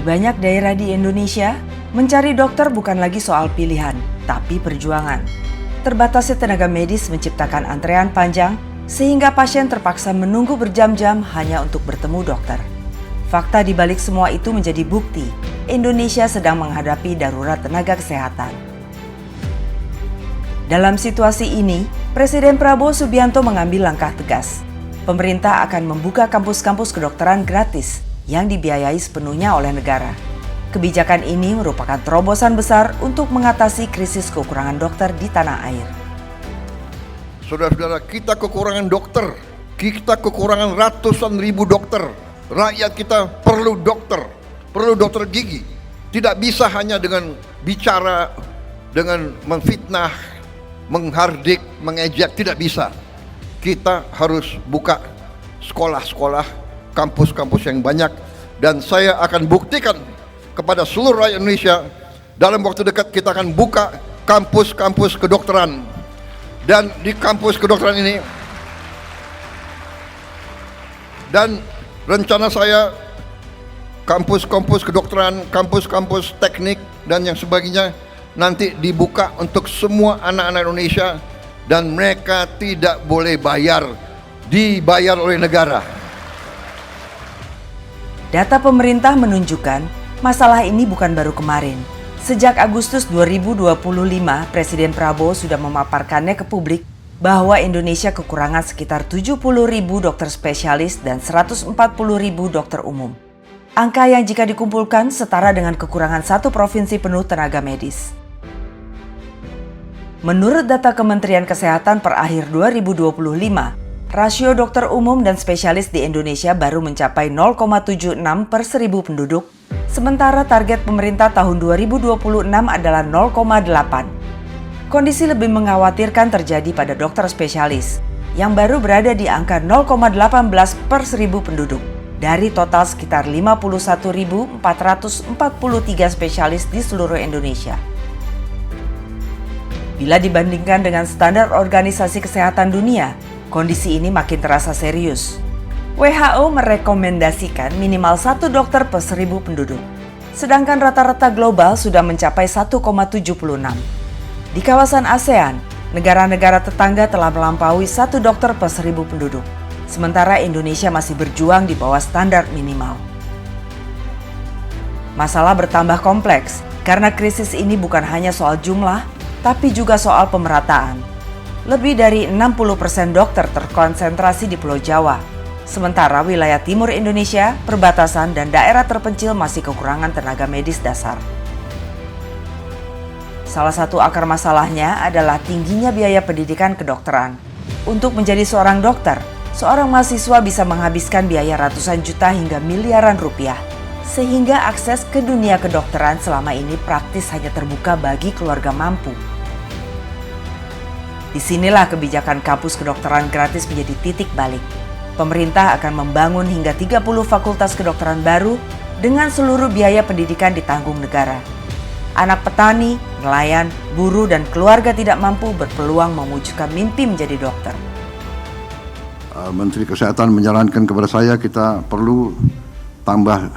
Di banyak daerah di Indonesia, mencari dokter bukan lagi soal pilihan, tapi perjuangan. Terbatasnya tenaga medis menciptakan antrean panjang, sehingga pasien terpaksa menunggu berjam-jam hanya untuk bertemu dokter. Fakta di balik semua itu menjadi bukti Indonesia sedang menghadapi darurat tenaga kesehatan. Dalam situasi ini, Presiden Prabowo Subianto mengambil langkah tegas. Pemerintah akan membuka kampus-kampus kedokteran gratis yang dibiayai sepenuhnya oleh negara. Kebijakan ini merupakan terobosan besar untuk mengatasi krisis kekurangan dokter di tanah air. Saudara-saudara, kita kekurangan dokter, kita kekurangan ratusan ribu dokter. Rakyat kita perlu dokter gigi. Tidak bisa hanya dengan bicara, dengan memfitnah, menghardik, mengejek, tidak bisa. Kita harus buka sekolah-sekolah, kampus-kampus yang banyak, dan saya akan buktikan kepada seluruh rakyat Indonesia dalam waktu dekat kita akan buka kampus-kampus kedokteran. Dan di kampus kedokteran ini, dan rencana saya kampus-kampus kedokteran, kampus-kampus teknik dan yang sebagainya nanti dibuka untuk semua anak-anak Indonesia, dan mereka tidak boleh bayar, dibayar oleh negara. Data pemerintah menunjukkan masalah ini bukan baru kemarin. Sejak Agustus 2025, Presiden Prabowo sudah memaparkannya ke publik bahwa Indonesia kekurangan sekitar 70.000 dokter spesialis dan 140.000 dokter umum. Angka yang jika dikumpulkan setara dengan kekurangan satu provinsi penuh tenaga medis. Menurut data Kementerian Kesehatan per akhir 2025, rasio dokter umum dan spesialis di Indonesia baru mencapai 0,76 per 1.000 penduduk, sementara target pemerintah tahun 2026 adalah 0,8. Kondisi lebih mengkhawatirkan terjadi pada dokter spesialis, yang baru berada di angka 0,18 per 1.000 penduduk, dari total sekitar 51.443 spesialis di seluruh Indonesia. Bila dibandingkan dengan standar Organisasi Kesehatan Dunia, kondisi ini makin terasa serius. WHO merekomendasikan minimal 1 dokter per 1.000 penduduk, sedangkan rata-rata global sudah mencapai 1,76. Di kawasan ASEAN, negara-negara tetangga telah melampaui 1 dokter per 1.000 penduduk, sementara Indonesia masih berjuang di bawah standar minimal. Masalah bertambah kompleks karena krisis ini bukan hanya soal jumlah, tapi juga soal pemerataan. Lebih dari 60% dokter terkonsentrasi di Pulau Jawa, sementara wilayah timur Indonesia, perbatasan, dan daerah terpencil masih kekurangan tenaga medis dasar. Salah satu akar masalahnya adalah tingginya biaya pendidikan kedokteran. Untuk menjadi seorang dokter, seorang mahasiswa bisa menghabiskan biaya ratusan juta hingga miliaran rupiah, sehingga akses ke dunia kedokteran selama ini praktis hanya terbuka bagi keluarga mampu. Disinilah kebijakan kampus kedokteran gratis menjadi titik balik. Pemerintah akan membangun hingga 30 fakultas kedokteran baru dengan seluruh biaya pendidikan ditanggung negara. Anak petani, nelayan, buruh, dan keluarga tidak mampu berpeluang mewujudkan mimpi menjadi dokter. Menteri Kesehatan menyarankan kepada saya kita perlu tambah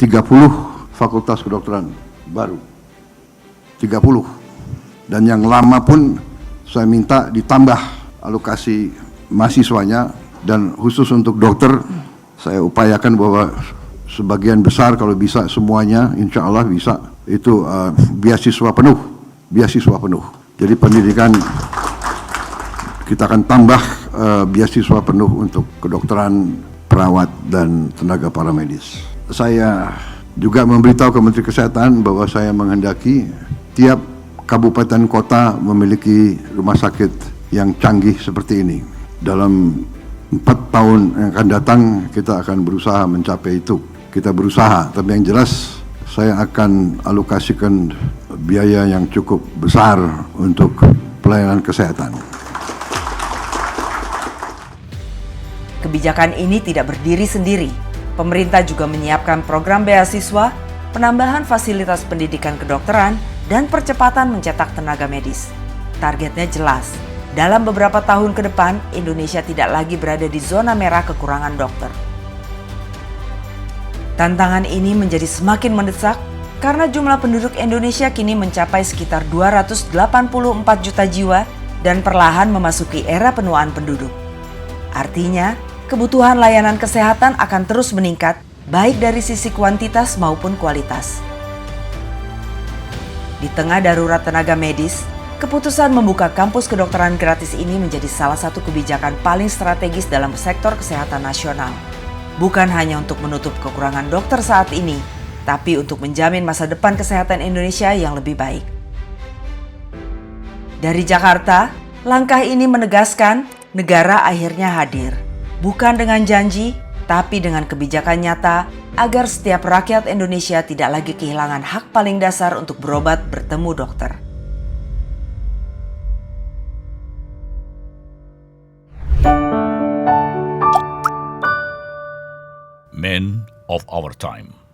30 fakultas kedokteran baru. 30. Dan yang lama pun saya minta ditambah alokasi mahasiswanya, dan khusus untuk dokter saya upayakan bahwa sebagian besar, kalau bisa semuanya, insya Allah bisa, itu beasiswa penuh. Jadi pendidikan kita akan tambah beasiswa penuh untuk kedokteran, perawat, dan tenaga paramedis. Saya juga memberitahu ke Menteri Kesehatan bahwa saya menghendaki tiap kabupaten kota memiliki rumah sakit yang canggih seperti ini. Dalam 4 tahun yang akan datang kita akan berusaha mencapai itu. Kita berusaha, tapi yang jelas saya akan alokasikan biaya yang cukup besar untuk pelayanan kesehatan. Kebijakan ini tidak berdiri sendiri. Pemerintah juga menyiapkan program beasiswa, penambahan fasilitas pendidikan kedokteran, dan percepatan mencetak tenaga medis. Targetnya jelas, dalam beberapa tahun ke depan, Indonesia tidak lagi berada di zona merah kekurangan dokter. Tantangan ini menjadi semakin mendesak karena jumlah penduduk Indonesia kini mencapai sekitar 284 juta jiwa dan perlahan memasuki era penuaan penduduk. Artinya, kebutuhan layanan kesehatan akan terus meningkat baik dari sisi kuantitas maupun kualitas. Di tengah darurat tenaga medis, keputusan membuka kampus kedokteran gratis ini menjadi salah satu kebijakan paling strategis dalam sektor kesehatan nasional. Bukan hanya untuk menutup kekurangan dokter saat ini, tapi untuk menjamin masa depan kesehatan Indonesia yang lebih baik. Dari Jakarta, langkah ini menegaskan negara akhirnya hadir, bukan dengan janji, tapi dengan kebijakan nyata agar setiap rakyat Indonesia tidak lagi kehilangan hak paling dasar untuk berobat bertemu dokter. Men of our time.